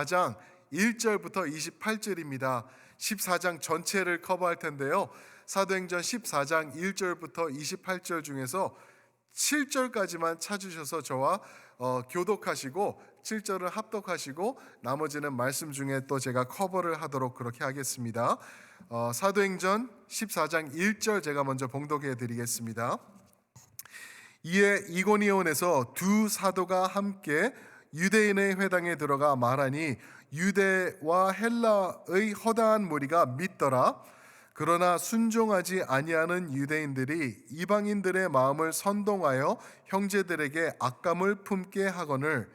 14장 1절부터 28절입니다. 14장 전체를 커버할 텐데요. 사도행전 14장 1절부터 28절 중에서 7절까지만 찾으셔서 저와 교독하시고 7절을 합독하시고 나머지는 말씀 중에 또 제가 커버를 하도록 그렇게 하겠습니다. 사도행전 14장 1절 제가 먼저 봉독해 드리겠습니다. 이에 이고니온에서 두 사도가 함께 유대인의 회당에 들어가 말하니 유대와 헬라의 허다한 무리가 믿더라. 그러나 순종하지 아니하는 유대인들이 이방인들의 마음을 선동하여 형제들에게 악감을 품게 하거늘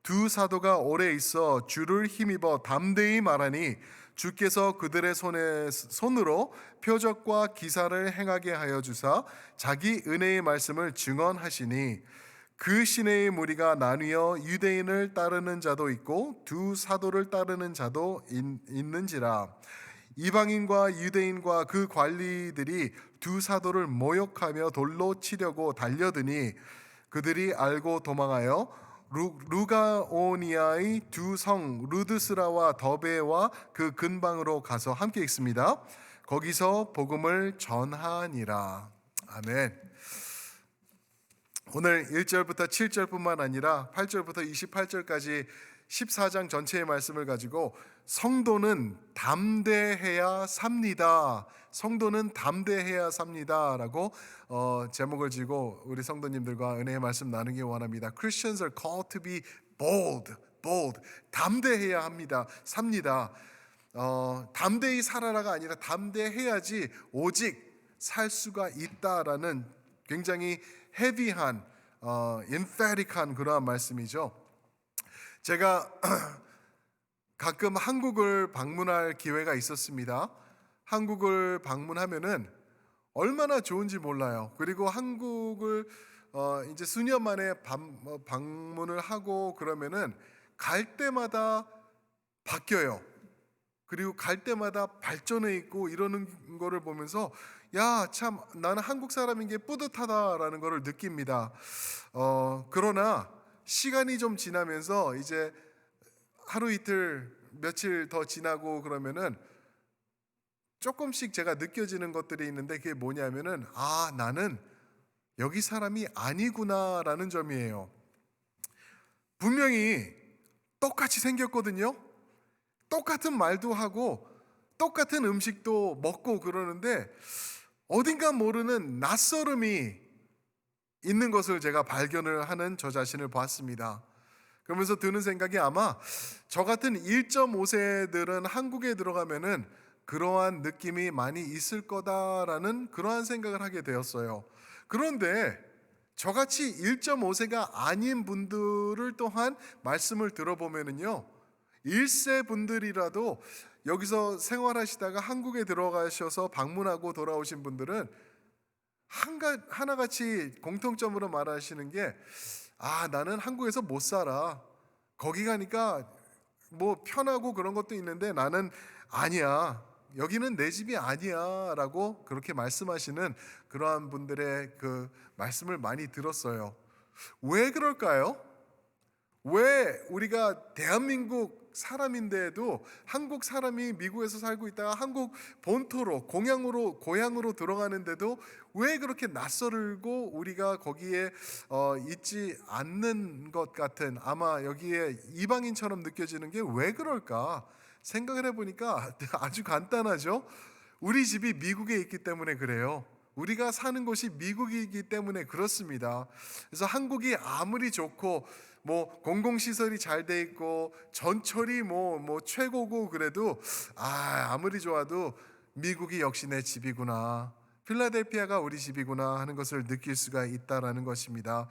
두 사도가 오래 있어 주를 힘입어 담대히 말하니 주께서 그들의 손으로 표적과 기사를 행하게 하여 주사 자기 은혜의 말씀을 증언하시니 그 시내의 무리가 나뉘어 유대인을 따르는 자도 있고 두 사도를 따르는 자도 있는지라. 이방인과 유대인과 그 관리들이 두 사도를 모욕하며 돌로 치려고 달려드니 그들이 알고 도망하여 루가오니아의 두 성 루드스라와 더베와 그 근방으로 가서 함께 읽습니다. 거기서 복음을 전하니라. 아멘. 오늘 1절부터 7절뿐만 아니라 8절부터 28절까지 14장 전체의 말씀을 가지고 성도는 담대해야 삽니다. 성도는 담대해야 삽니다라고 제목을 지고 우리 성도님들과 은혜의 말씀 나누기 원합니다. Christians are called to be bold. 담대해야 합니다. 삽니다. 담대히 살아라가 아니라 담대해야지 오직 살 수가 있다라는 굉장히 헤비한, emphatic한 그러한 말씀이죠. 제가 가끔 한국을 방문할 기회가 있었습니다. 한국을 방문하면은 얼마나 좋은지 몰라요. 그리고 한국을 이제 수년 만에 방문을 하고 그러면은 갈 때마다 바뀌어요. 그리고 갈 때마다 발전해 있고 이러는 거를 보면서 야, 참 나는 한국 사람인 게 뿌듯하다라는 거를 느낍니다. 그러나 시간이 좀 지나면서 이제 하루 이틀 며칠 더 지나고 그러면은 조금씩 제가 느껴지는 것들이 있는데 그게 뭐냐면은 나는 여기 사람이 아니구나라는 점이에요. 분명히 똑같이 생겼거든요. 똑같은 말도 하고 똑같은 음식도 먹고 그러는데 어딘가 모르는 낯설음이 있는 것을 제가 발견을 하는 저 자신을 봤습니다. 그러면서 드는 생각이 아마 저 같은 1.5세들은 한국에 들어가면은 그러한 느낌이 많이 있을 거다라는 그러한 생각을 하게 되었어요. 그런데 저같이 1.5세가 아닌 분들을 또한 말씀을 들어보면은요, 1세 분들이라도 여기서 생활하시다가 한국에 들어가셔서 방문하고 돌아오신 분들은 하나같이 공통점으로 말하시는 게 나는 한국에서 못 살아. 거기 가니까 뭐 편하고 그런 것도 있는데 나는 아니야. 여기는 내 집이 아니야 라고 그렇게 말씀하시는 그러한 분들의 그 말씀을 많이 들었어요. 왜 그럴까요? 왜 우리가 대한민국 사람인데도 한국 사람이 미국에서 살고 있다가 한국 본토로 고향으로 들어가는데도 왜 그렇게 낯설고 우리가 거기에 있지 않는 것 같은, 아마 여기에 이방인처럼 느껴지는 게 왜 그럴까 생각을 해보니까 아주 간단하죠. 우리 집이 미국에 있기 때문에 그래요. 우리가 사는 곳이 미국이기 때문에 그렇습니다. 그래서 한국이 아무리 좋고 뭐 공공시설이 잘 돼 있고 전철이 뭐 최고고 그래도 아무리 좋아도 미국이 역시 내 집이구나, 필라델피아가 우리 집이구나 하는 것을 느낄 수가 있다라는 것입니다.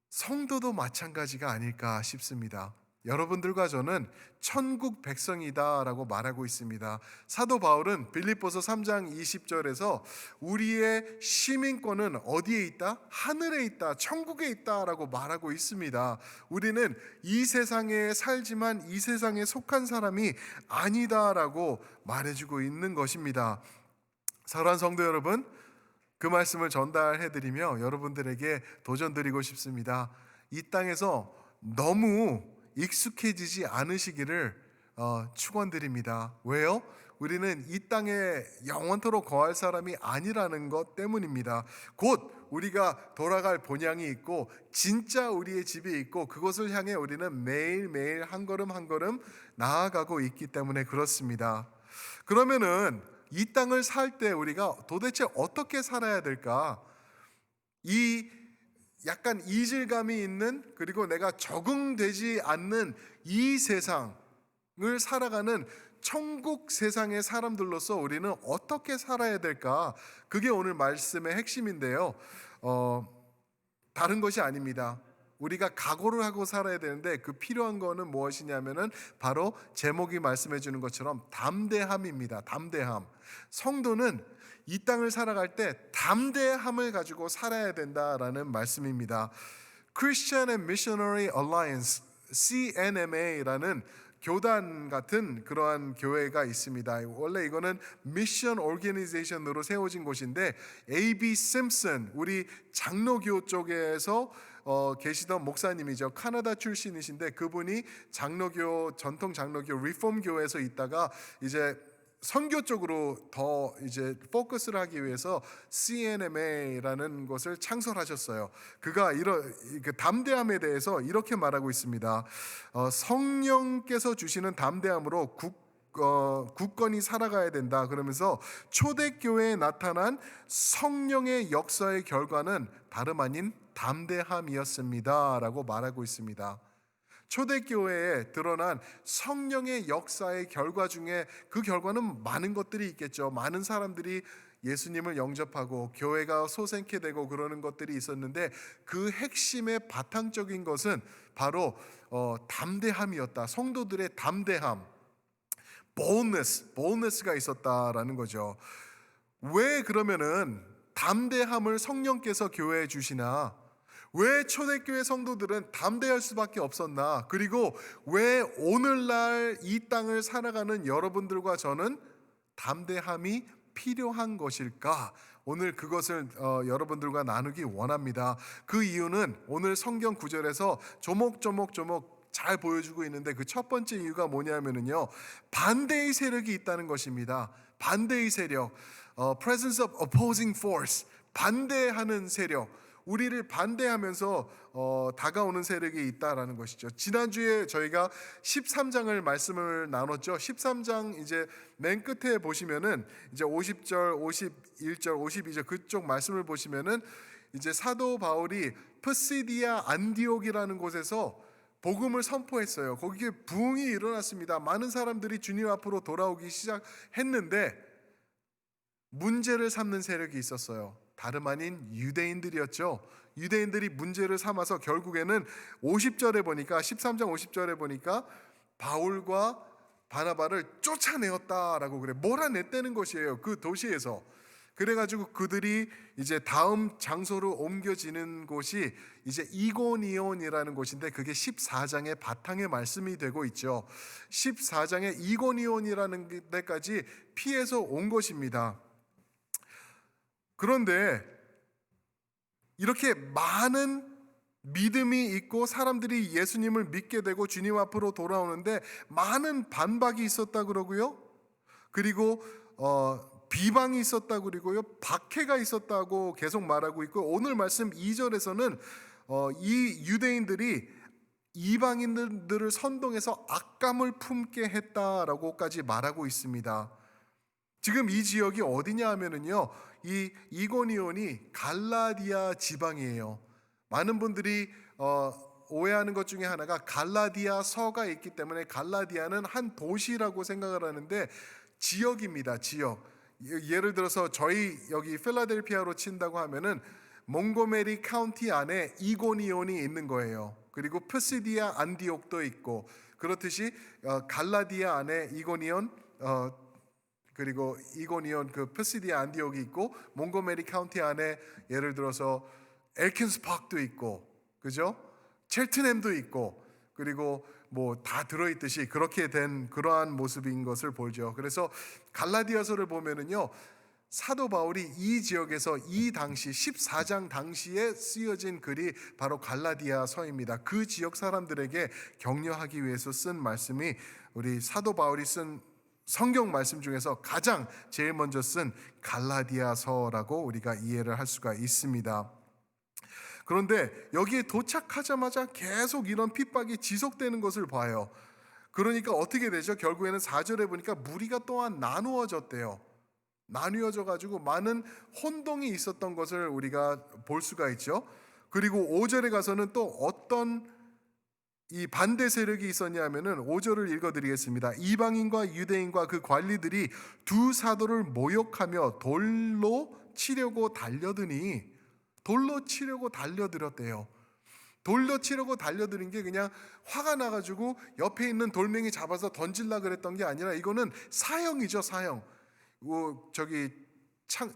성도도 마찬가지가 아닐까 싶습니다. 여러분들과 저는 천국 백성이다라고 말하고 있습니다. 사도 바울은 빌립보서 3장 20절에서 우리의 시민권은 어디에 있다? 하늘에 있다, 천국에 있다라고 말하고 있습니다. 우리는 이 세상에 살지만 이 세상에 속한 사람이 아니다라고 말해주고 있는 것입니다. 사랑하는 성도 여러분, 그 말씀을 전달해드리며 여러분들에게 도전드리고 싶습니다. 이 땅에서 너무 익숙해지지 않으시기를 축원드립니다. 왜요? 우리는 이 땅에 영원토록 거할 사람이 아니라는 것 때문입니다. 곧 우리가 돌아갈 본향이 있고 진짜 우리의 집이 있고 그것을 향해 우리는 매일매일 한 걸음 한 걸음 나아가고 있기 때문에 그렇습니다. 그러면은 이 땅을 살 때 우리가 도대체 어떻게 살아야 될까? 이 약간 이질감이 있는, 그리고 내가 적응되지 않는 이 세상을 살아가는 천국 세상의 사람들로서 우리는 어떻게 살아야 될까? 그게 오늘 말씀의 핵심인데요. 다른 것이 아닙니다. 우리가 각오를 하고 살아야 되는데 그 필요한 거는 무엇이냐면은 바로 제목이 말씀해 주는 것처럼 담대함입니다. 담대함. 성도는 이 땅을 살아갈 때 담대함을 가지고 살아야 된다라는 말씀입니다. Christian and Missionary Alliance, CNMA라는 교단 같은 그러한 교회가 있습니다. 원래 이거는 미션 오르가니제이션으로 세워진 곳인데 A.B. 심슨, 우리 장로교 쪽에서 계시던 목사님이죠. 카나다 출신이신데 그분이 장로교, 전통 장로교 리폼 교회에서 있다가 이제 선교 쪽으로 더 이제 포커스를 하기 위해서 CNMA라는 것을 창설하셨어요. 그가 이런 그 담대함에 대해서 이렇게 말하고 있습니다. 성령께서 주시는 담대함으로 굳건히 살아가야 된다. 그러면서 초대교회에 나타난 성령의 역사의 결과는 다름 아닌 담대함이었습니다라고 말하고 있습니다. 초대교회에 드러난 성령의 역사의 결과 중에 그 결과는 많은 것들이 있겠죠. 많은 사람들이 예수님을 영접하고 교회가 소생케 되고 그러는 것들이 있었는데 그 핵심의 바탕적인 것은 바로 담대함이었다. 성도들의 담대함, boldness가 있었다라는 거죠. 왜 그러면은 담대함을 성령께서 교회에 주시나? 왜 초대교회 성도들은 담대할 수밖에 없었나? 그리고 왜 오늘날 이 땅을 살아가는 여러분들과 저는 담대함이 필요한 것일까? 오늘 그것을 여러분들과 나누기 원합니다. 그 이유는 오늘 성경 구절에서 조목조목 잘 보여주고 있는데 그 첫 번째 이유가 뭐냐면요, 반대의 세력이 있다는 것입니다. 반대의 세력, presence of opposing force, 반대하는 세력, 우리를 반대하면서 다가오는 세력이 있다라는 것이죠. 지난주에 저희가 13장을 말씀을 나눴죠. 13장 이제 맨 끝에 보시면은 이제 50절, 51절, 52절 그쪽 말씀을 보시면은 이제 사도 바울이 프시디아 안디옥이라는 곳에서 복음을 선포했어요. 거기에 부흥이 일어났습니다. 많은 사람들이 주님 앞으로 돌아오기 시작했는데 문제를 삼는 세력이 있었어요. 다름 아닌 유대인들이었죠. 유대인들이 문제를 삼아서 결국에는 50절에 보니까 13장 50절에 보니까 바울과 바나바를 쫓아내었다라고 그래. 몰아냈다는 것이에요. 그 도시에서. 그래가지고 그들이 이제 다음 장소로 옮겨지는 곳이 이제 이고니온이라는 곳인데 그게 14장의 바탕의 말씀이 되고 있죠. 14장의 이고니온이라는 데까지 피해서 온 것입니다. 그런데 이렇게 많은 믿음이 있고 사람들이 예수님을 믿게 되고 주님 앞으로 돌아오는데 많은 반박이 있었다 그러고요. 그리고 비방이 있었다 그러고요. 박해가 있었다고 계속 말하고 있고 오늘 말씀 2절에서는 이 유대인들이 이방인들을 선동해서 악감을 품게 했다라고까지 말하고 있습니다. 지금 이 지역이 어디냐 하면은요, 이 이고니온이 갈라디아 지방이에요. 많은 분들이 오해하는 것 중에 하나가 갈라디아 서가 있기 때문에 갈라디아는 한 도시라고 생각을 하는데 지역입니다. 지역. 예를 들어서 저희 여기 필라델피아로 친다고 하면은 몽고메리 카운티 안에 이고니온이 있는 거예요. 그리고 프시디아 안디옥도 있고 그렇듯이 갈라디아 안에 이고니온 그리고 이고니온 그 프시디아 안디옥이 있고 몽고메리 카운티 안에 예를 들어서 엘킨스 파크도 있고 그죠? 첼트넘도 있고 그리고 뭐 다 들어있듯이 그렇게 된 그러한 모습인 것을 보죠. 그래서 갈라디아서를 보면은요 사도 바울이 이 지역에서 이 당시 14장 당시에 쓰여진 글이 바로 갈라디아서입니다. 그 지역 사람들에게 격려하기 위해서 쓴 말씀이 우리 사도 바울이 쓴 성경 말씀 중에서 가장 제일 먼저 쓴 갈라디아서라고 우리가 이해를 할 수가 있습니다. 그런데 여기에 도착하자마자 계속 이런 핍박이 지속되는 것을 봐요. 그러니까 어떻게 되죠? 결국에는 4절에 보니까 무리가 또한 나누어졌대요. 나뉘어져 가지고 많은 혼동이 있었던 것을 우리가 볼 수가 있죠. 그리고 5절에 가서는 또 어떤 이 반대 세력이 있었냐면은 5절을 읽어드리겠습니다. 이방인과 유대인과 그 관리들이 두 사도를 모욕하며 돌로 치려고 달려드니, 돌로 치려고 달려들었대요. 돌로 치려고 달려드린 게 그냥 화가 나가지고 옆에 있는 돌멩이 잡아서 던질라 그랬던 게 아니라 이거는 사형이죠, 사형.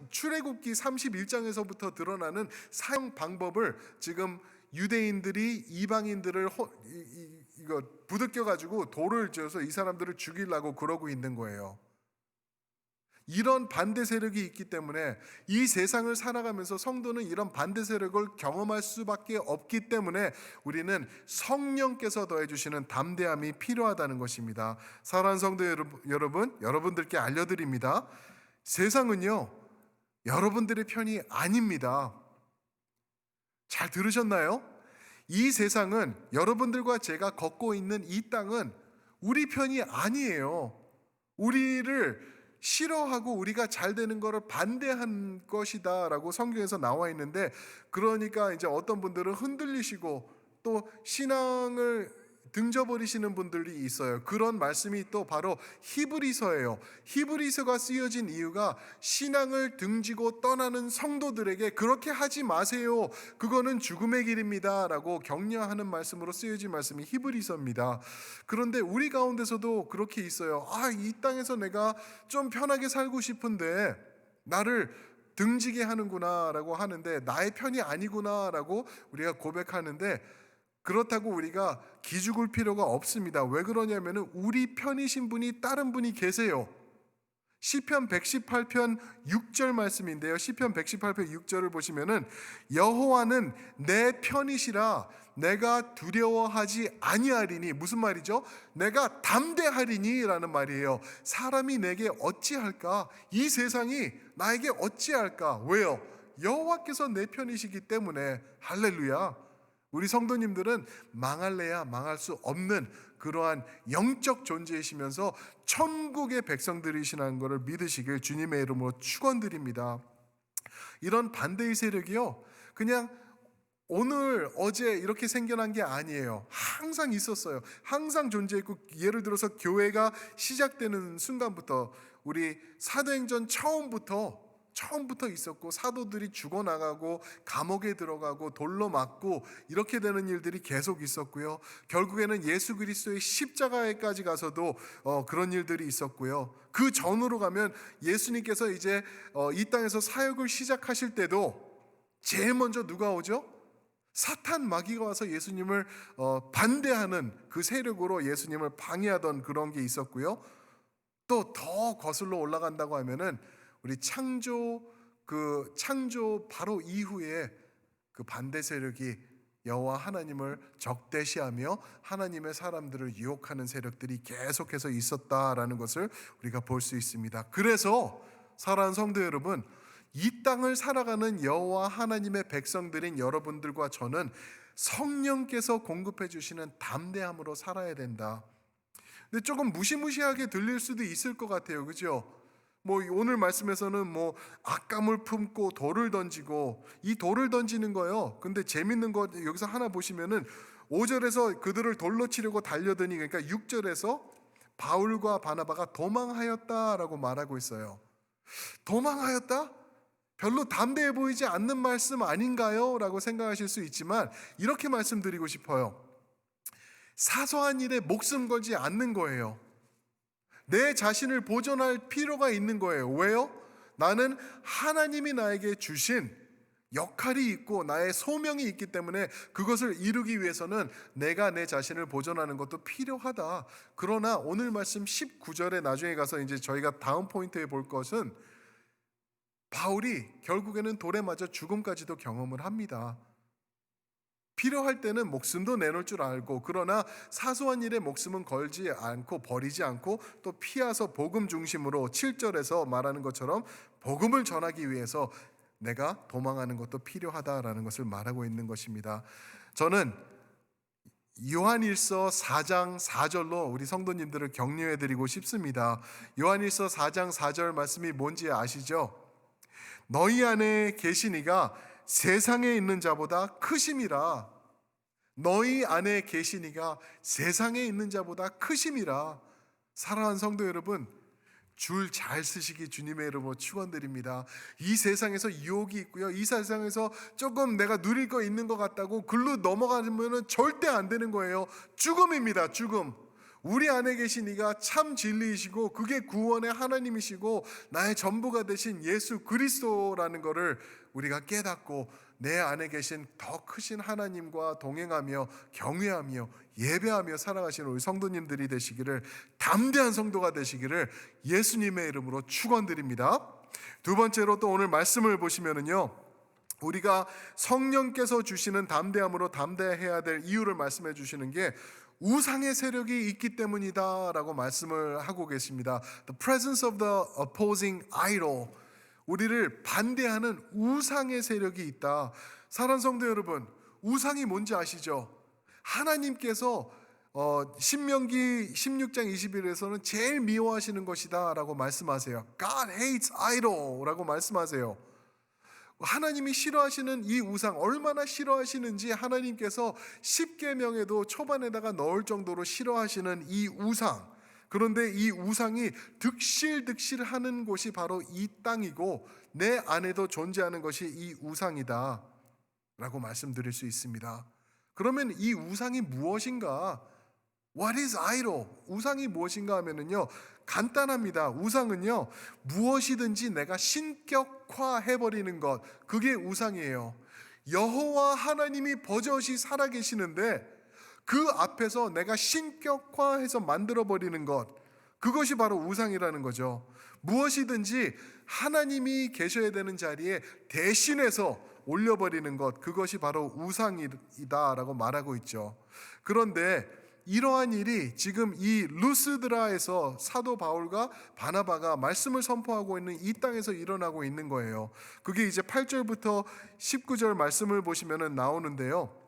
출애굽기 31장에서부터 드러나는 사형 방법을 지금 유대인들이 이방인들을 이거 부득겨 가지고 돌을 쥐어서 이 사람들을 죽이려고 그러고 있는 거예요. 이런 반대 세력이 있기 때문에 이 세상을 살아가면서 성도는 이런 반대 세력을 경험할 수밖에 없기 때문에 우리는 성령께서 더해 주시는 담대함이 필요하다는 것입니다. 사랑하는 성도 여러분, 여러분들께 알려드립니다. 세상은요, 여러분들의 편이 아닙니다. 잘 들으셨나요? 이 세상은, 여러분들과 제가 걷고 있는 이 땅은 우리 편이 아니에요. 우리를 싫어하고 우리가 잘 되는 것을 반대한 것이다라고 성경에서 나와 있는데, 그러니까 이제 어떤 분들은 흔들리시고 또 신앙을 등져버리시는 분들이 있어요. 그런 말씀이 또 바로 히브리서예요. 히브리서가 쓰여진 이유가 신앙을 등지고 떠나는 성도들에게 그렇게 하지 마세요, 그거는 죽음의 길입니다 라고 격려하는 말씀으로 쓰여진 말씀이 히브리서입니다. 그런데 우리 가운데서도 그렇게 있어요. 이 땅에서 내가 좀 편하게 살고 싶은데 나를 등지게 하는구나 라고 하는데, 나의 편이 아니구나 라고 우리가 고백하는데, 그렇다고 우리가 기죽을 필요가 없습니다. 왜 그러냐면은 우리 편이신 분이 다른 분이 계세요. 시편 118편 6절 말씀인데요. 시편 118편 6절을 보시면은 여호와는 내 편이시라 내가 두려워하지 아니하리니, 무슨 말이죠? 내가 담대하리니 라는 말이에요. 사람이 내게 어찌할까? 이 세상이 나에게 어찌할까? 왜요? 여호와께서 내 편이시기 때문에. 할렐루야. 우리 성도님들은 망할래야 망할 수 없는 그러한 영적 존재이시면서 천국의 백성들이시라는 것을 믿으시길 주님의 이름으로 축원드립니다. 이런 반대의 세력이요, 그냥 오늘 어제 이렇게 생겨난 게 아니에요. 항상 있었어요. 항상 존재했고, 예를 들어서 교회가 시작되는 순간부터, 우리 사도행전 처음부터 있었고, 사도들이 죽어나가고 감옥에 들어가고 돌로 맞고 이렇게 되는 일들이 계속 있었고요. 결국에는 예수 그리스도의 십자가에까지 가서도 그런 일들이 있었고요. 그 전으로 가면 예수님께서 이제 이 땅에서 사역을 시작하실 때도 제일 먼저 누가 오죠? 사탄 마귀가 와서 예수님을 반대하는 그 세력으로 예수님을 방해하던 그런 게 있었고요. 또 더 거슬러 올라간다고 하면은 우리 창조 바로 이후에 그 반대 세력이 여호와 하나님을 적대시하며 하나님의 사람들을 유혹하는 세력들이 계속해서 있었다라는 것을 우리가 볼 수 있습니다. 그래서 사랑하는 성도 여러분, 이 땅을 살아가는 여호와 하나님의 백성들인 여러분들과 저는 성령께서 공급해 주시는 담대함으로 살아야 된다. 근데 조금 무시무시하게 들릴 수도 있을 것 같아요. 그죠? 오늘 말씀에서는 악감을 품고 돌을 던지고, 이 돌을 던지는 거요. 근데 재밌는 거 여기서 하나 보시면은 5절에서 그들을 돌로 치려고 달려드니, 그러니까 6절에서 바울과 바나바가 도망하였다라고 말하고 있어요. 도망하였다? 별로 담대해 보이지 않는 말씀 아닌가요? 라고 생각하실 수 있지만 이렇게 말씀드리고 싶어요. 사소한 일에 목숨 걸지 않는 거예요. 내 자신을 보존할 필요가 있는 거예요. 왜요? 나는 하나님이 나에게 주신 역할이 있고 나의 소명이 있기 때문에 그것을 이루기 위해서는 내가 내 자신을 보존하는 것도 필요하다. 그러나 오늘 말씀 19절에 나중에 가서 이제 저희가 다음 포인트에 볼 것은 바울이 결국에는 돌에 맞아 죽음까지도 경험을 합니다. 필요할 때는 목숨도 내놓을 줄 알고, 그러나 사소한 일에 목숨은 걸지 않고 버리지 않고 또 피하서 복음 중심으로 7절에서 말하는 것처럼 복음을 전하기 위해서 내가 도망하는 것도 필요하다라는 것을 말하고 있는 것입니다. 저는 요한일서 4장 4절로 우리 성도님들을 격려해 드리고 싶습니다. 요한일서 4장 4절 말씀이 뭔지 아시죠? 너희 안에 계신 이가 세상에 있는 자보다 크심이라. 너희 안에 계신 이가 세상에 있는 자보다 크심이라. 사랑하는 성도 여러분, 줄 잘 쓰시기 주님의 이름으로 축원드립니다. 이 세상에서 유혹이 있고요, 이 세상에서 조금 내가 누릴 거 있는 것 같다고 글로 넘어가면 절대 안 되는 거예요. 죽음입니다. 죽음. 우리 안에 계신 이가 참 진리이시고 그게 구원의 하나님이시고 나의 전부가 되신 예수 그리스도라는 것을 우리가 깨닫고 내 안에 계신 더 크신 하나님과 동행하며 경외하며 예배하며 살아가시는 우리 성도님들이 되시기를, 담대한 성도가 되시기를 예수님의 이름으로 축원드립니다. 두 번째로 또 오늘 말씀을 보시면은요, 우리가 성령께서 주시는 담대함으로 담대해야 될 이유를 말씀해 주시는 게 우상의 세력이 있기 때문이다 라고 말씀을 하고 계십니다. The presence of the opposing idol. 우리를 반대하는 우상의 세력이 있다. 사랑하는 성도 여러분, 우상이 뭔지 아시죠? 하나님께서 신명기 16장 21에서는 제일 미워하시는 것이다 라고 말씀하세요. God hates idol 라고 말씀하세요. 하나님이 싫어하시는 이 우상, 얼마나 싫어하시는지 하나님께서 십계명에도 초반에다가 넣을 정도로 싫어하시는 이 우상. 그런데 이 우상이 득실득실하는 곳이 바로 이 땅이고 내 안에도 존재하는 것이 이 우상이다 라고 말씀드릴 수 있습니다. 그러면 이 우상이 무엇인가? What is idol? 우상이 무엇인가 하면은요, 간단합니다. 우상은요, 무엇이든지 내가 신격화해버리는 것, 그게 우상이에요. 여호와 하나님이 버젓이 살아계시는데 그 앞에서 내가 신격화해서 만들어버리는 것, 그것이 바로 우상이라는 거죠. 무엇이든지 하나님이 계셔야 되는 자리에 대신해서 올려버리는 것, 그것이 바로 우상이다라고 말하고 있죠. 그런데 이러한 일이 지금 이 루스드라에서 사도 바울과 바나바가 말씀을 선포하고 있는 이 땅에서 일어나고 있는 거예요. 그게 이제 8절부터 19절 말씀을 보시면 나오는데요.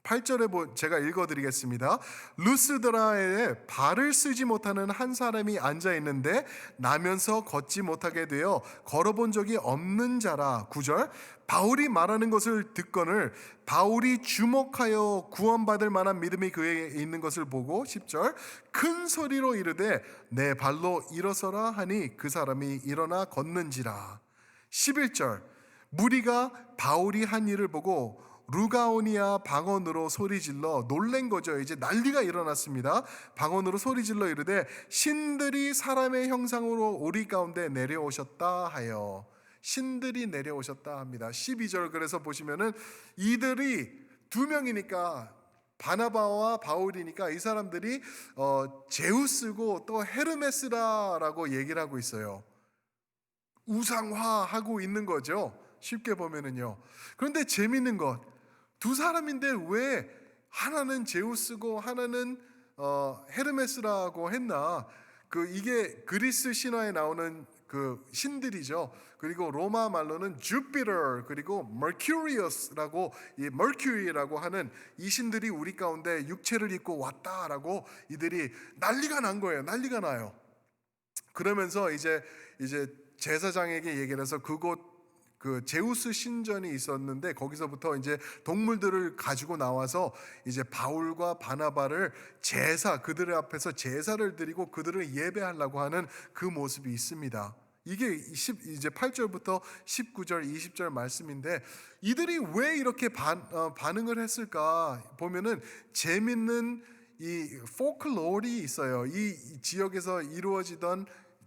8절에 제가 읽어드리겠습니다. 루스드라에 발을 쓰지 못하는 한 사람이 앉아 있는데 나면서 걷지 못하게 되어 걸어본 적이 없는 자라. 9절, 바울이 말하는 것을 듣거늘 바울이 주목하여 구원받을 만한 믿음이 그에게 있는 것을 보고 10절, 큰 소리로 이르되 내 발로 일어서라 하니 그 사람이 일어나 걷는지라. 11절, 무리가 바울이 한 일을 보고 루가오니아 방언으로 소리질러 놀란 거죠. 이제 난리가 일어났습니다. 방언으로 소리질러 이르되 신들이 사람의 형상으로 우리 가운데 내려오셨다 하여. 신들이 내려오셨다 합니다. 12절 그래서 보시면은 이들이 두 명이니까 바나바와 바울이니까 이 사람들이 제우스고 또 헤르메스라라고 얘기를 하고 있어요. 우상화하고 있는 거죠. 쉽게 보면은요. 그런데 재밌는 것, 두 사람인데 왜 하나는 제우스고 하나는 헤르메스라고 했나? 이게 그리스 신화에 나오는 그 신들이죠. 그리고 로마 말로는 주피터 그리고 머큐리어스라고, 이 머큐리라고 하는 이 신들이 우리 가운데 육체를 입고 왔다라고 이들이 난리가 난 거예요. 난리가 나요. 그러면서 이제 제사장에게 얘기를 해서 그 제우스 신전이 있었는데 거기서부터 이제 동물들을 가지고 나와서 이제 바울과 바나바를 그들의 앞에서 제사를 드리고 그들을 예배하려고 하는 그 모습이 있습니다. 이게 이제 8절부터 19절 20절 말씀인데 이들이 왜 이렇게 반응을 했을까 보면은 재밌는 이 포클로어이 있어요. 이 지역에서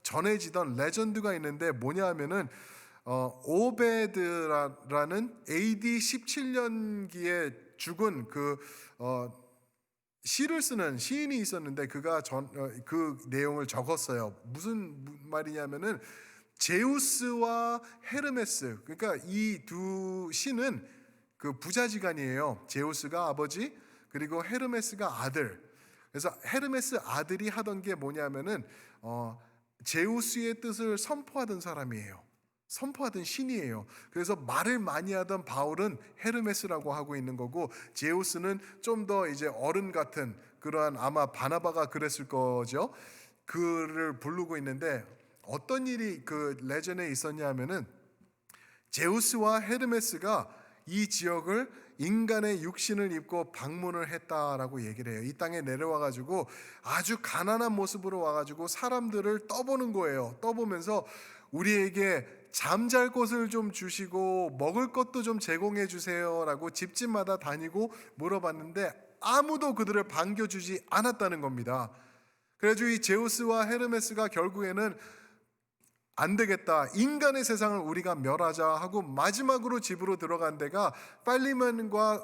전해지던 레전드가 있는데 뭐냐 하면은 오베드라는 AD 17년기에 죽은 시를 쓰는 시인이 있었는데 그가 그 내용을 적었어요. 무슨 말이냐면은 제우스와 헤르메스, 그러니까 이 두 신은 그 부자지간이에요. 제우스가 아버지, 그리고 헤르메스가 아들. 그래서 헤르메스 아들이 하던 게 뭐냐면은 제우스의 뜻을 선포하던 사람이에요. 선포하던 신이에요. 그래서 말을 많이 하던 바울은 헤르메스라고 하고 있는 거고, 제우스는 좀 더 이제 어른 같은 그러한, 아마 바나바가 그랬을 거죠. 그를 부르고 있는데, 어떤 일이 그 레전에 있었냐면은 제우스와 헤르메스가 이 지역을 인간의 육신을 입고 방문을 했다라고 얘기를 해요. 이 땅에 내려와 가지고 아주 가난한 모습으로 와 가지고 사람들을 떠보는 거예요. 떠보면서 우리에게 잠잘 곳을 좀 주시고 먹을 것도 좀 제공해 주세요라고 집집마다 다니고 물어봤는데 아무도 그들을 반겨주지 않았다는 겁니다. 그래가지고 이 제우스와 헤르메스가 결국에는 안 되겠다, 인간의 세상을 우리가 멸하자 하고 마지막으로 집으로 들어간 데가 빨리만과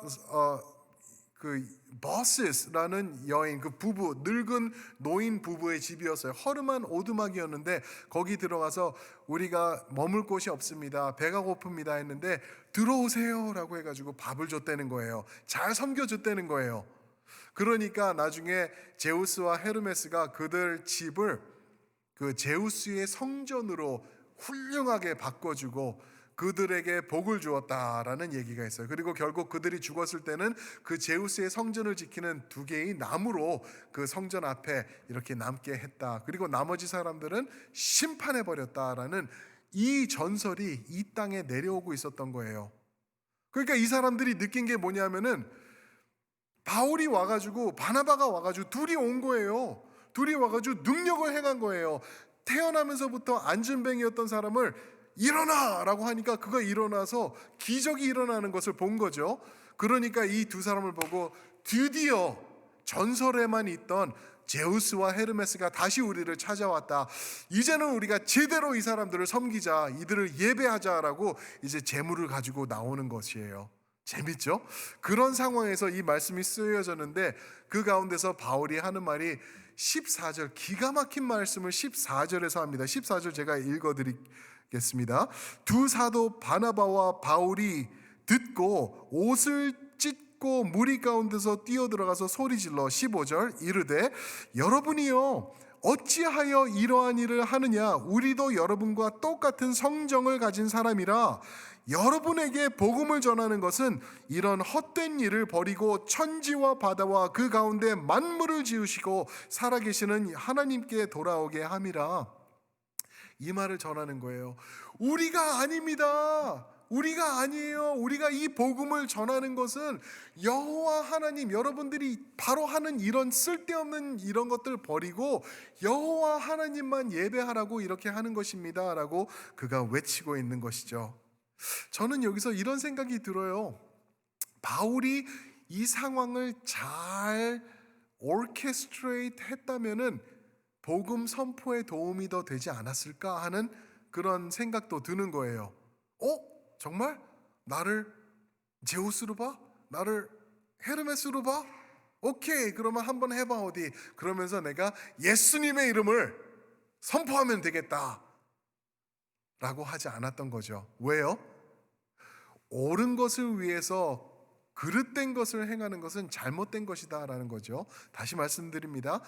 그 버시스라는 여인, 그 부부, 늙은 노인 부부의 집이었어요. 허름한 오두막이었는데 거기 들어가서 우리가 머물 곳이 없습니다, 배가 고픕니다 했는데 들어오세요라고 해가지고 밥을 줬다는 거예요. 잘 섬겨줬다는 거예요. 그러니까 나중에 제우스와 헤르메스가 그들 집을 그 제우스의 성전으로 훌륭하게 바꿔주고 그들에게 복을 주었다라는 얘기가 있어요. 그리고 결국 그들이 죽었을 때는 그 제우스의 성전을 지키는 두 개의 나무로 그 성전 앞에 이렇게 남게 했다. 그리고 나머지 사람들은 심판해 버렸다라는 이 전설이 이 땅에 내려오고 있었던 거예요. 그러니까 이 사람들이 느낀 게 뭐냐면은 바울이 와가지고, 바나바가 와가지고 둘이 온 거예요. 둘이 와가지고 능력을 행한 거예요. 태어나면서부터 안진뱅이였던 사람을 일어나라고 하니까 그가 일어나서 기적이 일어나는 것을 본 거죠. 그러니까 이 두 사람을 보고 드디어 전설에만 있던 제우스와 헤르메스가 다시 우리를 찾아왔다. 이제는 우리가 제대로 이 사람들을 섬기자, 이들을 예배하자라고 이제 재물을 가지고 나오는 것이에요. 재밌죠? 그런 상황에서 이 말씀이 쓰여졌는데 그 가운데서 바울이 하는 말이 14절, 기가 막힌 말씀을 14절에서 합니다. 14절 제가 읽어드리겠습니다. 두 사도 바나바와 바울이 듣고 옷을 찢고 무리 가운데서 뛰어들어가서 소리질러 15절 이르되 여러분이요 어찌하여 이러한 일을 하느냐, 우리도 여러분과 똑같은 성정을 가진 사람이라. 여러분에게 복음을 전하는 것은 이런 헛된 일을 버리고 천지와 바다와 그 가운데 만물을 지으시고 살아계시는 하나님께 돌아오게 함이라. 이 말을 전하는 거예요. 우리가 아닙니다. 우리가 아니에요. 우리가 이 복음을 전하는 것은 여호와 하나님, 여러분들이 바로 하는 이런 쓸데없는 이런 것들 버리고 여호와 하나님만 예배하라고 이렇게 하는 것입니다 라고 그가 외치고 있는 것이죠. 저는 여기서 이런 생각이 들어요. 바울이 이 상황을 잘 오케스트레이트 했다면은 복음 선포에 도움이 더 되지 않았을까 하는 그런 생각도 드는 거예요. 정말? 나를 제우스로 봐? 나를 헤르메스로 봐? 오케이, 그러면 한번 해봐 어디. 그러면서 내가 예수님의 이름을 선포하면 되겠다 라고 하지 않았던 거죠. 왜요? 옳은 것을 위해서 그릇된 것을 행하는 것은 잘못된 것이다 라는 거죠. 다시 말씀드립니다.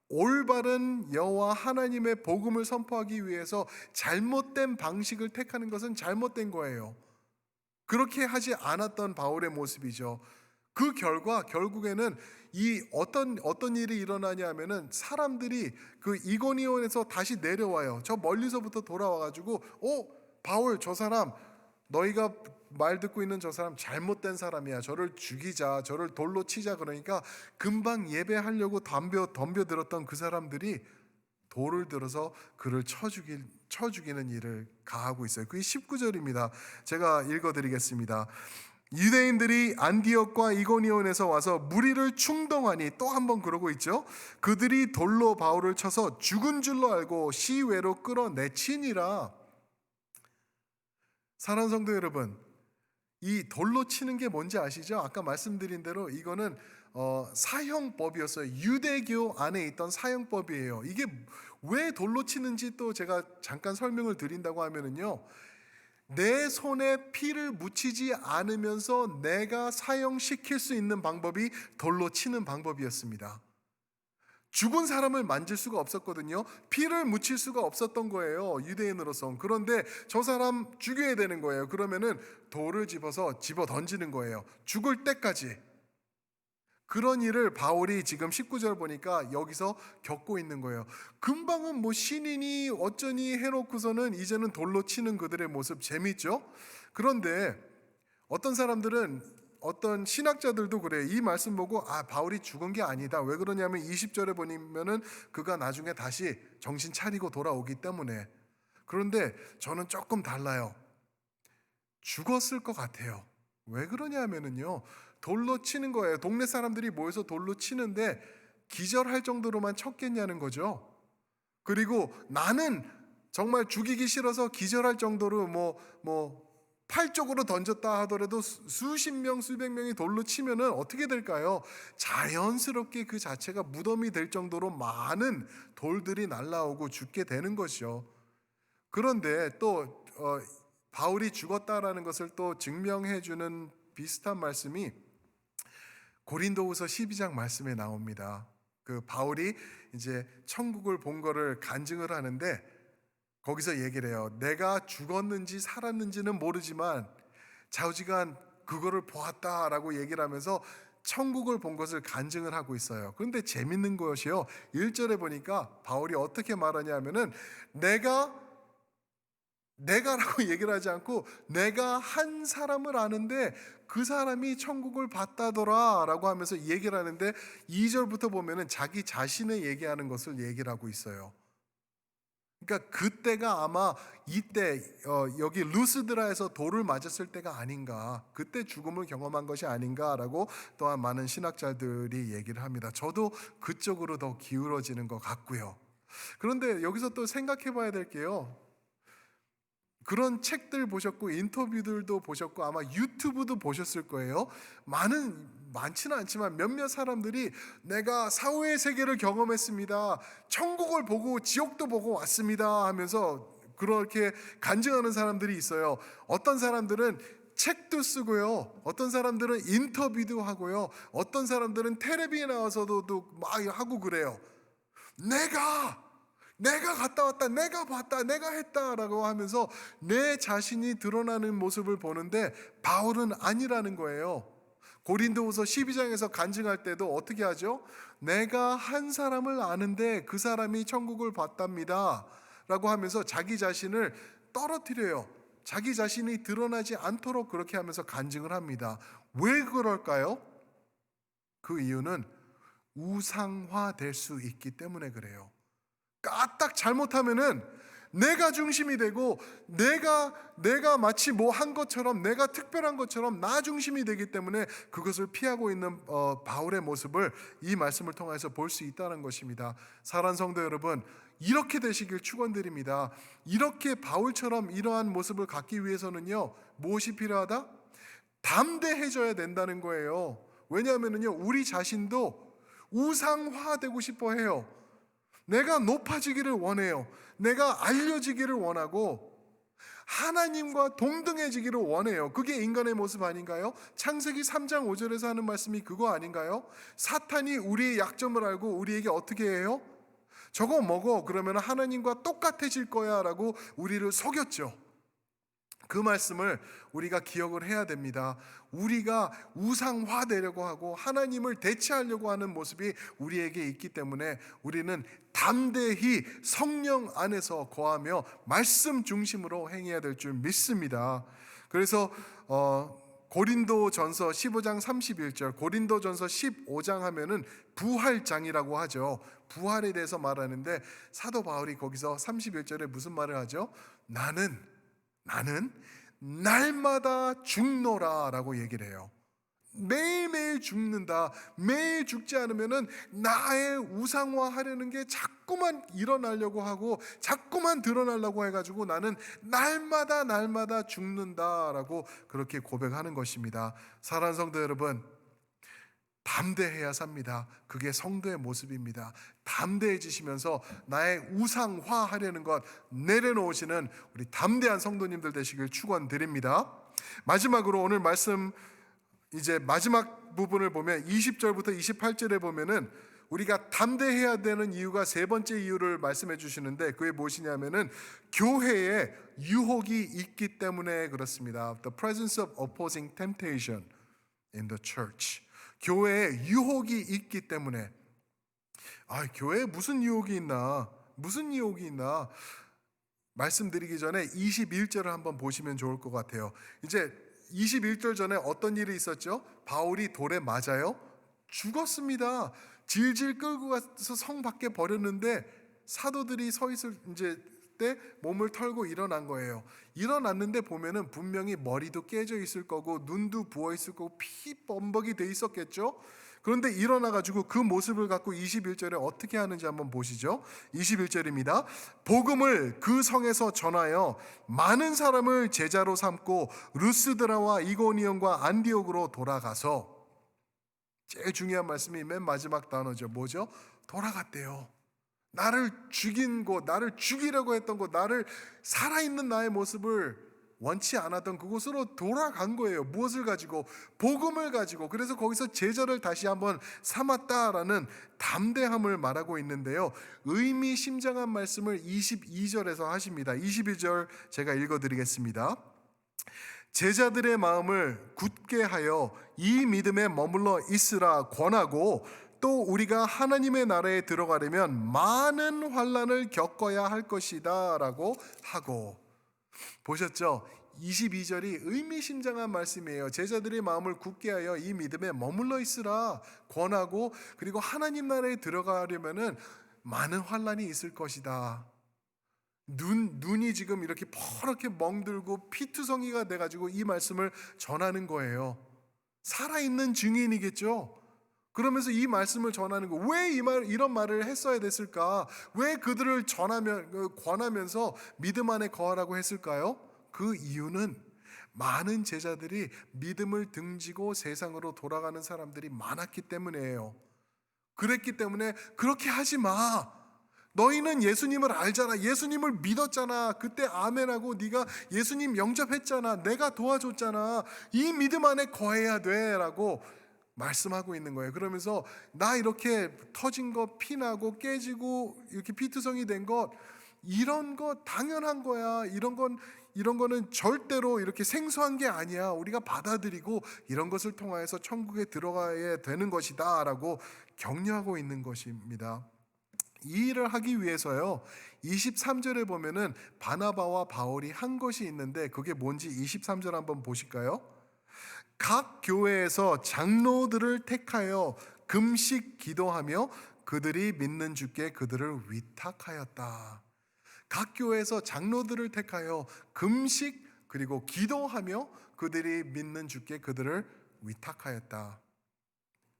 올바른 여호와 하나님의 복음을 선포하기 위해서 잘못된 방식을 택하는 것은 잘못된 거예요. 그렇게 하지 않았던 바울의 모습이죠. 그 결과 결국에는 이 어떤 일이 일어나냐 하면은 사람들이 그 이고니온에서 다시 내려와요. 저 멀리서부터 돌아와 가지고 바울 저 사람, 너희가 말 듣고 있는 저 사람 잘못된 사람이야. 저를 죽이자, 저를 돌로 치자. 그러니까 금방 예배하려고 덤벼들었던 그 사람들이 돌을 들어서 그를 쳐죽이는 일을 가하고 있어요. 그게 19절입니다. 제가 읽어드리겠습니다. 유대인들이 안디옥과 이고니온에서 와서 무리를 충동하니, 또 한 번 그러고 있죠. 그들이 돌로 바울을 쳐서 죽은 줄로 알고 시외로 끌어내치니라. 사랑하는 성도 여러분, 이 돌로 치는 게 뭔지 아시죠? 아까 말씀드린 대로 이거는 사형법이었어요. 유대교 안에 있던 사형법이에요. 이게 왜 돌로 치는지 또 제가 잠깐 설명을 드린다고 하면은요, 내 손에 피를 묻히지 않으면서 내가 사형시킬 수 있는 방법이 돌로 치는 방법이었습니다. 죽은 사람을 만질 수가 없었거든요. 피를 묻힐 수가 없었던 거예요, 유대인으로서. 그런데 저 사람 죽여야 되는 거예요. 그러면은 돌을 집어 던지는 거예요, 죽을 때까지. 그런 일을 바울이 지금 19절 보니까 여기서 겪고 있는 거예요. 금방은 뭐 신인이 어쩌니 해놓고서는 이제는 돌로 치는 그들의 모습 재밌죠? 그런데 어떤 사람들은, 어떤 신학자들도 그래요. 이 말씀 보고 바울이 죽은 게 아니다. 왜 그러냐면 20절에 보면은 그가 나중에 다시 정신 차리고 돌아오기 때문에. 그런데 저는 조금 달라요. 죽었을 것 같아요. 왜 그러냐면은요, 돌로 치는 거예요. 동네 사람들이 모여서 돌로 치는데 기절할 정도로만 쳤겠냐는 거죠. 그리고 나는 정말 죽이기 싫어서 기절할 정도로 팔 쪽으로 던졌다 하더라도 수십 명, 수백 명이 돌로 치면은 어떻게 될까요? 자연스럽게 그 자체가 무덤이 될 정도로 많은 돌들이 날라오고 죽게 되는 것이죠. 그런데 또 바울이 죽었다라는 것을 또 증명해 주는 비슷한 말씀이 고린도후서 12장 말씀에 나옵니다. 그 바울이 이제 천국을 본 거를 간증을 하는데 거기서 얘기를 해요. 내가 죽었는지 살았는지는 모르지만 좌우지간 그거를 보았다라고 얘기를 하면서 천국을 본 것을 간증을 하고 있어요. 그런데 재밌는 것이요, 1절에 보니까 바울이 어떻게 말하냐 하면은 내가라고 얘기를 하지 않고 내가 한 사람을 아는데 그 사람이 천국을 봤다더라 라고 하면서 얘기를 하는데 2절부터 보면은 자기 자신의 얘기하는 것을 얘기를 하고 있어요. 그러니까 그때가 아마 이때 여기 루스드라에서 돌을 맞았을 때가 아닌가, 그때 죽음을 경험한 것이 아닌가라고 또한 많은 신학자들이 얘기를 합니다. 저도 그쪽으로 더 기울어지는 것 같고요. 그런데 여기서 또 생각해 봐야 될 게요, 그런 책들 보셨고 인터뷰들도 보셨고 아마 유튜브도 보셨을 거예요. 많지는 않지만 몇몇 사람들이 내가 사후의 세계를 경험했습니다, 천국을 보고 지옥도 보고 왔습니다 하면서 그렇게 간증하는 사람들이 있어요. 어떤 사람들은 책도 쓰고요, 어떤 사람들은 인터뷰도 하고요, 어떤 사람들은 텔레비에 나와서도 막 하고 그래요. 내가 갔다 왔다, 내가 봤다, 내가 했다라고 하면서 내 자신이 드러나는 모습을 보는데 바울은 아니라는 거예요. 고린도후서 12장에서 간증할 때도 어떻게 하죠? 내가 한 사람을 아는데 그 사람이 천국을 봤답니다 라고 하면서 자기 자신을 떨어뜨려요. 자기 자신이 드러나지 않도록 그렇게 하면서 간증을 합니다. 왜 그럴까요? 그 이유는 우상화될 수 있기 때문에 그래요. 까딱 잘못하면은 내가 중심이 되고 내가 마치 뭐 한 것처럼, 내가 특별한 것처럼 나 중심이 되기 때문에 그것을 피하고 있는 바울의 모습을 이 말씀을 통해서 볼 수 있다는 것입니다. 사랑하는 성도 여러분, 이렇게 되시길 축원드립니다. 이렇게 바울처럼 이러한 모습을 갖기 위해서는요, 무엇이 필요하다? 담대해져야 된다는 거예요. 왜냐하면요, 우리 자신도 우상화되고 싶어 해요. 내가 높아지기를 원해요. 내가 알려지기를 원하고 하나님과 동등해지기를 원해요. 그게 인간의 모습 아닌가요? 창세기 3장 5절에서 하는 말씀이 그거 아닌가요? 사탄이 우리의 약점을 알고 우리에게 어떻게 해요? 저거 먹어, 그러면 하나님과 똑같아질 거야 라고 우리를 속였죠. 그 말씀을 우리가 기억을 해야 됩니다. 우리가 우상화되려고 하고 하나님을 대체하려고 하는 모습이 우리에게 있기 때문에 우리는 담대히 성령 안에서 거하며 말씀 중심으로 행해야 될 줄 믿습니다. 그래서 고린도전서 15장 31절, 고린도전서 15장 하면은 부활장이라고 하죠. 부활에 대해서 말하는데 사도 바울이 거기서 31절에 무슨 말을 하죠? 나는 날마다 죽노라 라고 얘기를 해요. 매일매일 죽는다. 매일 죽지 않으면은 나의 우상화하려는 게 자꾸만 일어나려고 하고 자꾸만 드러나려고 해가지고 나는 날마다 죽는다라고 그렇게 고백하는 것입니다. 사랑하는 성도 여러분, 담대해야 삽니다. 그게 성도의 모습입니다. 담대해지시면서 나의 우상화하려는 것 내려놓으시는 우리 담대한 성도님들 되시길 축원드립니다. 마지막으로 오늘 말씀 이제 마지막 부분을 보면 20절부터 28절에 보면은 우리가 담대해야 되는 이유가 세 번째 이유를 말씀해 주시는데 그게 무엇이냐면은 교회에 유혹이 있기 때문에 그렇습니다. The presence of opposing temptation in the church. 교회에 유혹이 있기 때문에 교회에 무슨 유혹이 있나? 무슨 유혹이 있나? 말씀드리기 전에 21절을 한번 보시면 좋을 것 같아요. 이제 21절 전에 어떤 일이 있었죠? 바울이 돌에 맞아요? 죽었습니다. 질질 끌고 가서 성 밖에 버렸는데 사도들이 서 있을 때 몸을 털고 일어난 거예요. 일어났는데 보면은 분명히 머리도 깨져 있을 거고 눈도 부어 있을 거고 피 범벅이 돼 있었겠죠. 그런데 일어나 가지고 그 모습을 갖고 21절에 어떻게 하는지 한번 보시죠. 21절입니다. 복음을 그 성에서 전하여 많은 사람을 제자로 삼고 루스드라와 이고니온과 안디옥으로 돌아가서, 제일 중요한 말씀이 맨 마지막 단어죠. 뭐죠? 돌아갔대요. 나를 죽인 곳, 나를 죽이려고 했던 곳, 나를 살아있는 나의 모습을 원치 않았던 그곳으로 돌아간 거예요. 무엇을 가지고? 복음을 가지고. 그래서 거기서 제자를 다시 한번 삼았다라는 담대함을 말하고 있는데요. 의미심장한 말씀을 22절에서 하십니다. 22절 제가 읽어드리겠습니다. 제자들의 마음을 굳게 하여 이 믿음에 머물러 있으라 권하고, 또 우리가 하나님의 나라에 들어가려면 많은 환난을 겪어야 할 것이다 라고 하고. 보셨죠? 22절이 의미심장한 말씀이에요. 제자들의 마음을 굳게 하여 이 믿음에 머물러 있으라 권하고, 그리고 하나님 나라에 들어가려면 많은 환난이 있을 것이다. 눈이 지금 이렇게 퍼렇게 멍들고 피투성이가 돼가지고 이 말씀을 전하는 거예요. 살아있는 증인이겠죠. 그러면서 이 말씀을 전하는 거, 왜 이런 말을 했어야 됐을까? 왜 그들을 권하면서 믿음 안에 거하라고 했을까요? 그 이유는 많은 제자들이 믿음을 등지고 세상으로 돌아가는 사람들이 많았기 때문이에요. 그랬기 때문에 그렇게 하지 마. 너희는 예수님을 알잖아. 예수님을 믿었잖아. 그때 아멘하고 네가 예수님 영접했잖아. 내가 도와줬잖아. 이 믿음 안에 거해야 돼 라고 말씀하고 있는 거예요. 그러면서 나 이렇게 터진 거, 피나고 깨지고 이렇게 피투성이 된 것, 이런 거 당연한 거야. 이런 거는 절대로 이렇게 생소한 게 아니야. 우리가 받아들이고 이런 것을 통하여서 천국에 들어가야 되는 것이다 라고 격려하고 있는 것입니다. 이 일을 하기 위해서요, 23절에 보면은 바나바와 바울이 한 것이 있는데 그게 뭔지 23절 한번 보실까요? 각 교회에서 장로들을 택하여 금식 기도하며 그들이 믿는 주께 그들을 위탁하였다. 각 교회에서 장로들을 택하여 금식 그리고 기도하며 그들이 믿는 주께 그들을 위탁하였다.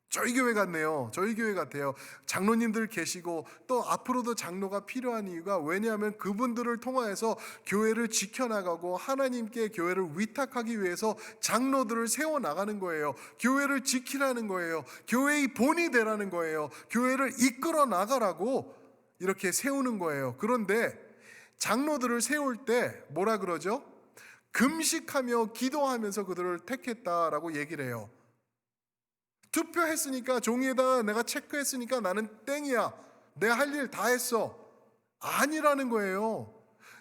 저희 교회 같네요. 저희 교회 같아요. 장로님들 계시고 또 앞으로도 장로가 필요한 이유가, 왜냐하면 그분들을 통하여서 교회를 지켜나가고 하나님께 교회를 위탁하기 위해서 장로들을 세워나가는 거예요. 교회를 지키라는 거예요. 교회의 본이 되라는 거예요. 교회를 이끌어 나가라고 이렇게 세우는 거예요. 그런데 장로들을 세울 때 뭐라 그러죠? 금식하며 기도하면서 그들을 택했다라고 얘기를 해요. 투표했으니까, 종이에다 내가 체크했으니까 나는 땡이야. 내 할 일 다 했어. 아니라는 거예요.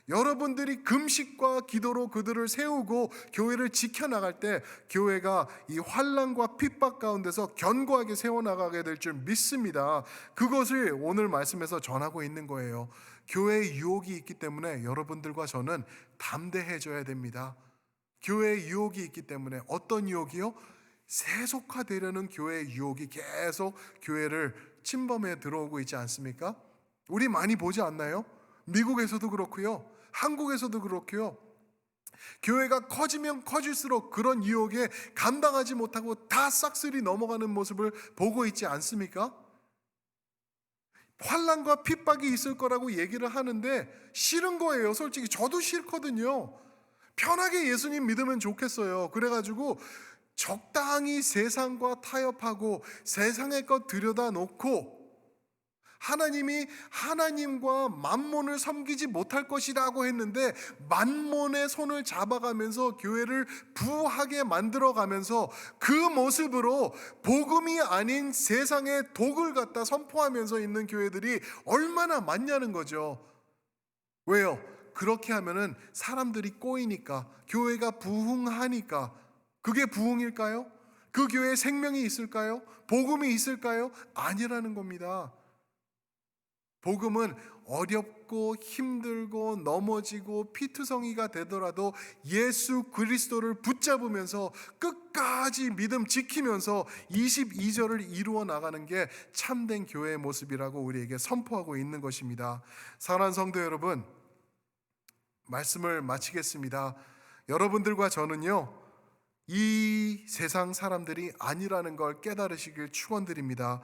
여러분들이 금식과 기도로 그들을 세우고 교회를 지켜나갈 때 교회가 이 환난과 핍박 가운데서 견고하게 세워나가게 될 줄 믿습니다. 그것을 오늘 말씀에서 전하고 있는 거예요. 교회에 유혹이 있기 때문에 여러분들과 저는 담대해져야 됩니다. 교회에 유혹이 있기 때문에. 어떤 유혹이요? 세속화되려는 교회의 유혹이 계속 교회를 침범해 들어오고 있지 않습니까? 우리 많이 보지 않나요? 미국에서도 그렇고요, 한국에서도 그렇고요. 교회가 커지면 커질수록 그런 유혹에 감당하지 못하고 다 싹쓸이 넘어가는 모습을 보고 있지 않습니까? 환난과 핍박이 있을 거라고 얘기를 하는데 싫은 거예요. 솔직히 저도 싫거든요. 편하게 예수님 믿으면 좋겠어요. 그래가지고 적당히 세상과 타협하고 세상의 것 들여다 놓고 하나님이 하나님과 만몬을 섬기지 못할 것이라고 했는데 만몬의 손을 잡아가면서 교회를 부하게 만들어가면서 그 모습으로 복음이 아닌 세상의 독을 갖다 선포하면서 있는 교회들이 얼마나 많냐는 거죠. 왜요? 그렇게 하면은 사람들이 꼬이니까, 교회가 부흥하니까. 그게 부흥일까요? 그 교회에 생명이 있을까요? 복음이 있을까요? 아니라는 겁니다. 복음은 어렵고 힘들고 넘어지고 피투성이가 되더라도 예수 그리스도를 붙잡으면서 끝까지 믿음 지키면서 22절을 이루어 나가는 게 참된 교회의 모습이라고 우리에게 선포하고 있는 것입니다. 사랑하는 성도 여러분, 말씀을 마치겠습니다. 여러분들과 저는요, 이 세상 사람들이 아니라는 걸 깨달으시길 축원드립니다.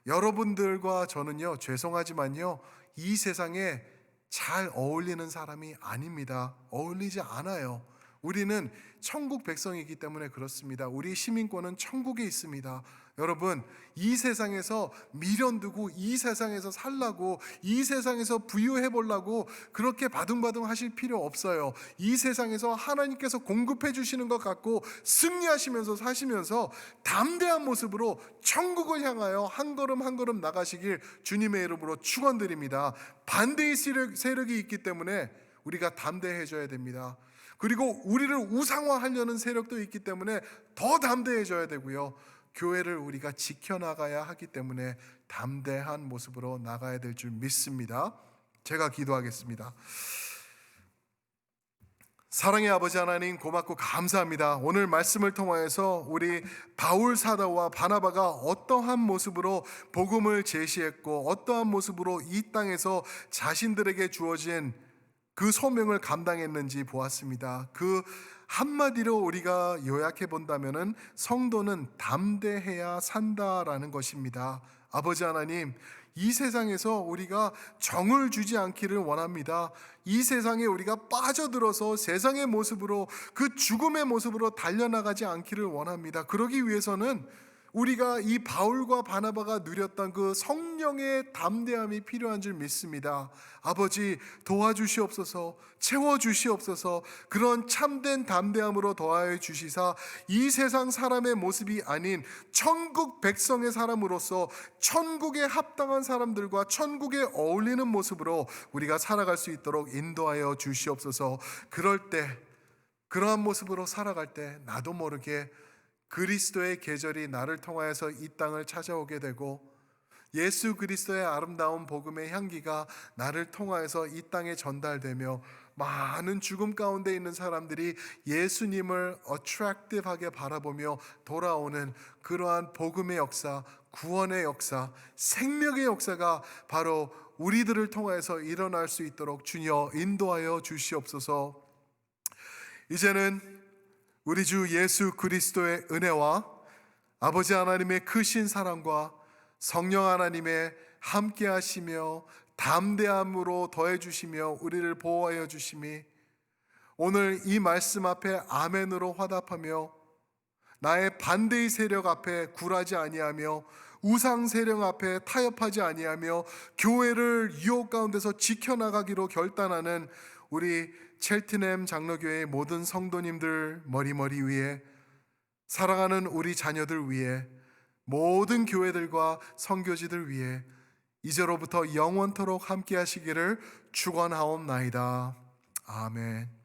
여러분들과 저는요, 죄송하지만요, 이 세상에 잘 어울리는 사람이 아닙니다. 어울리지 않아요. 우리는 천국 백성이기 때문에 그렇습니다. 우리 시민권은 천국에 있습니다. 여러분, 이 세상에서 미련 두고 이 세상에서 살라고, 이 세상에서 부유해 보려고 그렇게 바둥바둥 하실 필요 없어요. 이 세상에서 하나님께서 공급해 주시는 것 같고 승리하시면서 사시면서 담대한 모습으로 천국을 향하여 한 걸음 한 걸음 나가시길 주님의 이름으로 축원드립니다. 반대의 세력이 있기 때문에 우리가 담대해져야 됩니다. 그리고 우리를 우상화하려는 세력도 있기 때문에 더 담대해져야 되고요. 교회를 우리가 지켜나가야 하기 때문에 담대한 모습으로 나가야 될 줄 믿습니다. 제가 기도하겠습니다. 사랑의 아버지 하나님, 고맙고 감사합니다. 오늘 말씀을 통하여서 우리 바울 사도와 바나바가 어떠한 모습으로 복음을 제시했고 어떠한 모습으로 이 땅에서 자신들에게 주어진 그 소명을 감당했는지 보았습니다. 그 한마디로 우리가 요약해 본다면은 성도는 담대해야 산다라는 것입니다. 아버지 하나님, 이 세상에서 우리가 정을 주지 않기를 원합니다. 이 세상에 우리가 빠져들어서 세상의 모습으로, 그 죽음의 모습으로 달려나가지 않기를 원합니다. 그러기 위해서는 우리가 이 바울과 바나바가 누렸던 그 성령의 담대함이 필요한 줄 믿습니다. 아버지, 도와주시옵소서, 채워주시옵소서. 그런 참된 담대함으로 더하여 주시사 이 세상 사람의 모습이 아닌 천국 백성의 사람으로서 천국에 합당한 사람들과 천국에 어울리는 모습으로 우리가 살아갈 수 있도록 인도하여 주시옵소서. 그럴 때, 그러한 모습으로 살아갈 때 나도 모르게 그리스도의 계절이 나를 통하여서 이 땅을 찾아오게 되고 예수 그리스도의 아름다운 복음의 향기가 나를 통하여서 이 땅에 전달되며 많은 죽음 가운데 있는 사람들이 예수님을 attractive하게 바라보며 돌아오는 그러한 복음의 역사, 구원의 역사, 생명의 역사가 바로 우리들을 통하여서 일어날 수 있도록 주여 인도하여 주시옵소서. 이제는 우리 주 예수 그리스도의 은혜와 아버지 하나님의 크신 사랑과 성령 하나님의 함께 하시며 담대함으로 더해 주시며 우리를 보호하여 주심이 오늘 이 말씀 앞에 아멘으로 화답하며 나의 반대의 세력 앞에 굴하지 아니하며 우상 세력 앞에 타협하지 아니하며 교회를 유혹 가운데서 지켜나가기로 결단하는 우리 첼트넴 장로교회의 모든 성도님들 머리머리 위에, 사랑하는 우리 자녀들 위에, 모든 교회들과 선교지들 위에 이제로부터 영원토록 함께 하시기를 축원하옵나이다. 아멘.